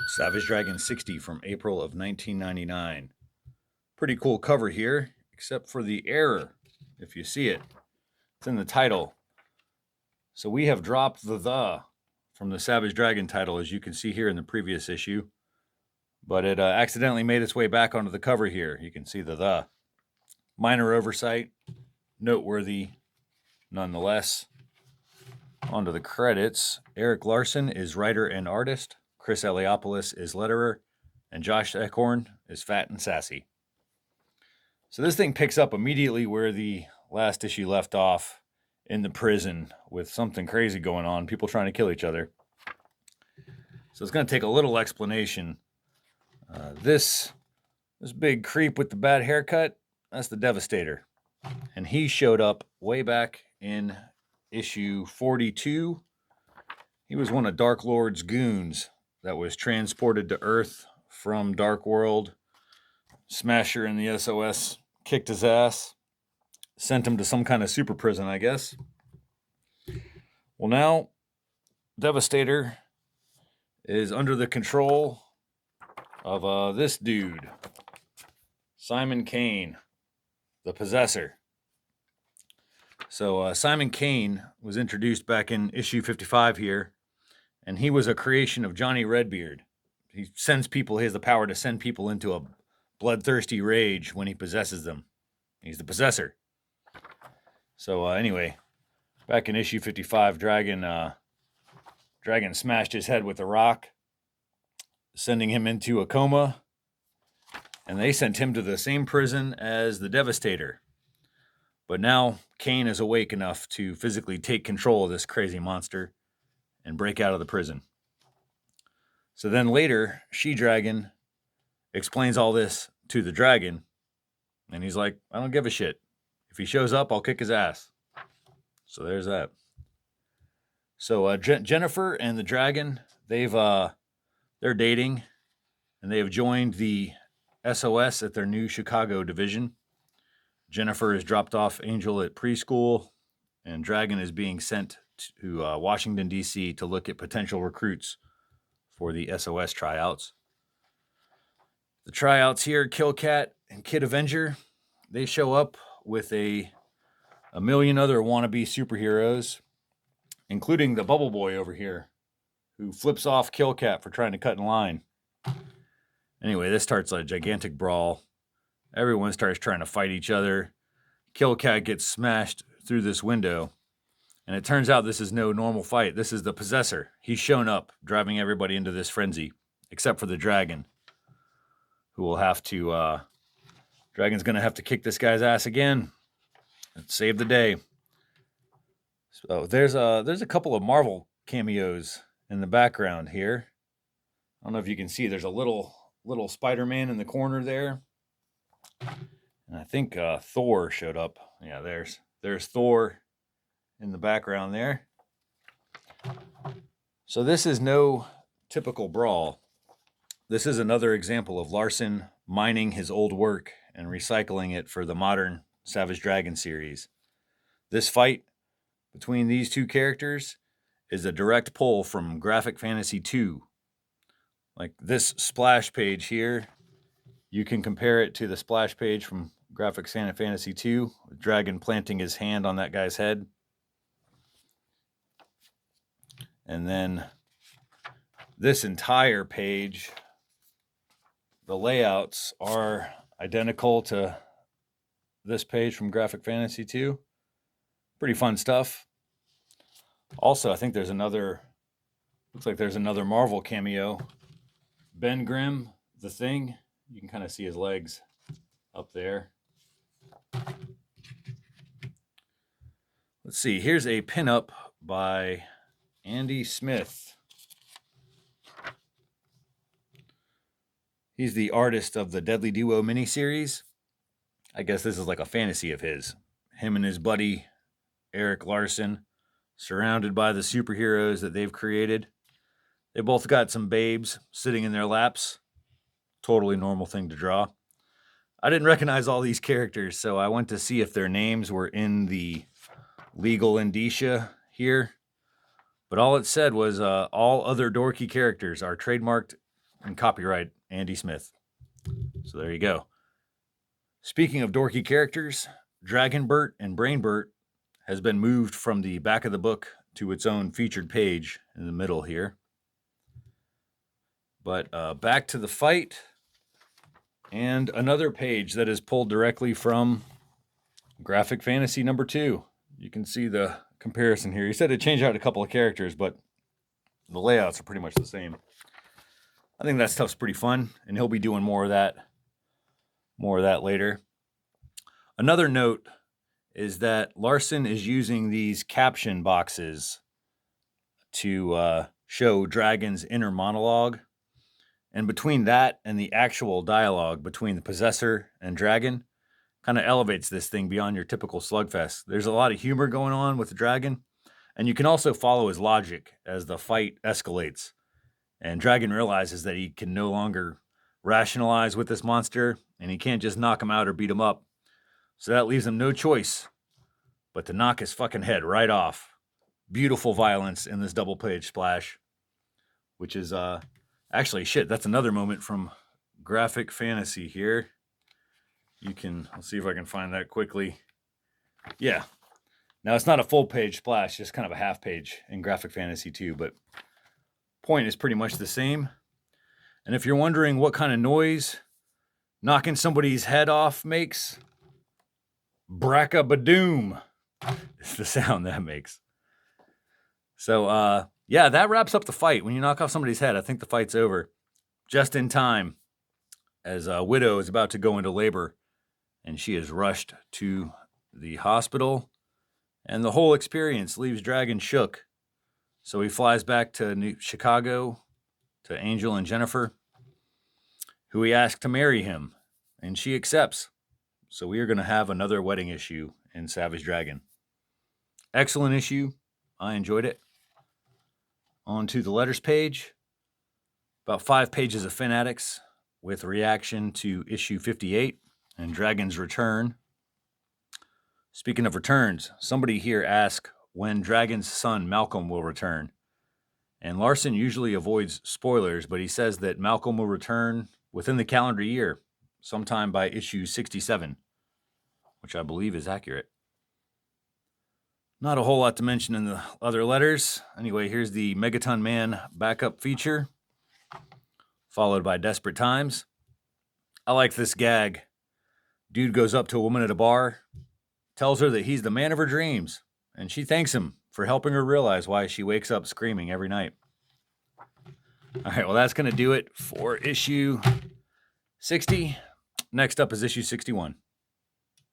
Savage Dragon 60 from April of 1999. Pretty cool cover here, except for the error, if you see it. It's in the title. So we have dropped the from the Savage Dragon title, as you can see here in the previous issue. But it accidentally made its way back onto the cover here. You can see the. Minor oversight, noteworthy nonetheless. Onto the credits. Erik Larsen is writer and artist. Chris Eliopoulos is letterer. And Josh Eckhorn is fat and sassy. So this thing picks up immediately where the last issue left off, in the prison with something crazy going on, people trying to kill each other. So it's going to take a little explanation. This big creep with the bad haircut, that's the Devastator. And he showed up way back in issue 42. He was one of Dark Lord's goons that was transported to Earth from Dark World. Smasher and the SOS kicked his ass, sent him to some kind of super prison, I guess. Well, now Devastator is under the control of this dude, Simon Kane, the Possessor. So Simon Kane was introduced back in issue 55 here, and he was a creation of Johnny Redbeard. He sends people, he has the power to send people into a bloodthirsty rage when he possesses them. He's the Possessor. So anyway, back in issue 55, Dragon smashed his head with a rock, sending him into a coma, and they sent him to the same prison as the Devastator. But now Kane is awake enough to physically take control of this crazy monster and break out of the prison. So then later, She-Dragon explains all this to the dragon, and he's like, I don't give a shit. If he shows up, I'll kick his ass. So there's that. So Jennifer and the dragon, they're dating, and they have joined the SOS at their new Chicago division. Jennifer has dropped off Angel at preschool, and Dragon is being sent to Washington, D.C. to look at potential recruits for the SOS tryouts. The tryouts here, Killcat and Kid Avenger, they show up with a million other wannabe superheroes, including the Bubble Boy over here, who flips off Killcat for trying to cut in line. Anyway, this starts a gigantic brawl. Everyone starts trying to fight each other. Killcat gets smashed through this window. And it turns out this is no normal fight. This is the Possessor. He's shown up, driving everybody into this frenzy, except for the dragon, who will have to... Dragon's going to have to kick this guy's ass again and save the day. So there's a couple of Marvel cameos in the background here. I don't know if you can see. There's a little Spider-Man in the corner there. And I think Thor showed up. Yeah, there's Thor in the background there. So this is no typical brawl. This is another example of Larsen mining his old work and recycling it for the modern Savage Dragon series. This fight between these two characters is a direct pull from Graphic Fantasy 2. Like this splash page here, you can compare it to the splash page from Graphic Fantasy 2, with Dragon planting his hand on that guy's head. And then this entire page, the layouts are identical to this page from Graphic Fantasy 2. Pretty fun stuff. Also, I think looks like there's another Marvel cameo. Ben Grimm, the Thing. You can kind of see his legs up there. Let's see. Here's a pinup by Andy Smith. He's the artist of the Deadly Duo miniseries. I guess this is like a fantasy of his. Him and his buddy, Erik Larsen, surrounded by the superheroes that they've created. They both got some babes sitting in their laps. Totally normal thing to draw. I didn't recognize all these characters, so I went to see if their names were in the legal indicia here. But all it said was all other dorky characters are trademarked and copyright Andy Smith. So there you go. Speaking of dorky characters, Dragonbert and Brainbert has been moved from the back of the book to its own featured page in the middle here. But back to the fight, and another page that is pulled directly from Graphic Fantasy number 2. You can see the comparison here. He said it changed out a couple of characters, but the layouts are pretty much the same. I think that stuff's pretty fun, and he'll be doing more of that later. Another note is that Larson is using these caption boxes to show Dragon's inner monologue. And between that and the actual dialogue between the Possessor and Dragon, kind of elevates this thing beyond your typical slugfest. There's a lot of humor going on with the Dragon, and you can also follow his logic as the fight escalates. And Dragon realizes that he can no longer rationalize with this monster, and he can't just knock him out or beat him up. So that leaves him no choice but to knock his fucking head right off. Beautiful violence in this double page splash, which is actually, shit, that's another moment from Graphic Fantasy here. Let's see if I can find that quickly. Yeah. Now, it's not a full page splash, just kind of a half page in Graphic Fantasy 2, but point is pretty much the same. And if you're wondering what kind of noise knocking somebody's head off makes, brackabadoom is the sound that makes. So, yeah, that wraps up the fight. When you knock off somebody's head, I think the fight's over. Just in time, as Widow is about to go into labor, and she is rushed to the hospital, and the whole experience leaves Dragon shook. So he flies back to Chicago to Angel and Jennifer, who he asks to marry him, and she accepts. So we are going to have another wedding issue in Savage Dragon. Excellent issue. I enjoyed it. On to the letters page. About 5 pages of fanatics with reaction to issue 58 and Dragon's return. Speaking of returns, somebody here asked when Dragon's son Malcolm will return. And Larson usually avoids spoilers, but he says that Malcolm will return within the calendar year, sometime by issue 67, which I believe is accurate. Not a whole lot to mention in the other letters. Anyway, here's the Megaton Man backup feature, followed by Desperate Times. I like this gag. Dude goes up to a woman at a bar, tells her that he's the man of her dreams, and she thanks him for helping her realize why she wakes up screaming every night. All right, well, that's going to do it for issue 60. Next up is issue 61.